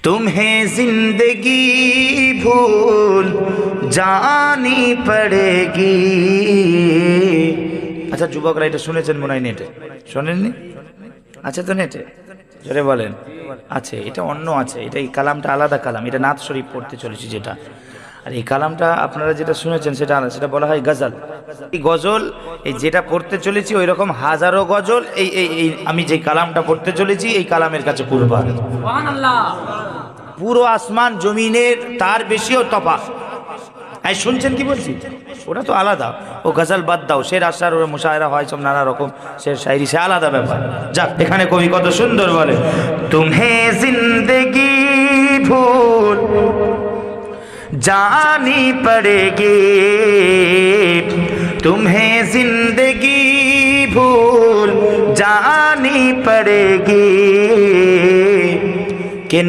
तुम्हें जिंदगी भूल जानी पड़ेगी। আচ্ছা যুবকরা এটা শুনেছেন মনে হয় নেটে, শোনেননি? আচ্ছা তো নেটে জোরে বলেন আছে। এটা অন্য আছে, এটা এই কালামটা আলাদা কালাম, এটা নাথ শরীফ পড়তে চলেছি যেটা। আর এই কালামটা আপনারা যেটা শুনেছেন সেটা আলাদা, সেটা বলা হয় গজল। এই গজল এই যেটা পড়তে চলেছি ওই রকম হাজারো গজল এই এই এই আমি যে কালামটা পড়তে চলেছি এই কালামের কাছে কুরবান। সুবহানাল্লাহ। পুরো আসমান জমিনের তার বেশিও তফাৎ। এই শুনছেন কি বলছি? ওটা তো আলাদা, ও গজল বাদ দাও, শের আশার ওরা মুশায়রা হয় সব নানা রকম শের শায়রি, সে আলাদা ব্যাপার। যাক, এখানে কবি কত সুন্দর বলে, তুমহে জিন্দগি ভুল जानी पड़ेगी, तुम्हें जिंदगी भूल जानी पड़ेगी कि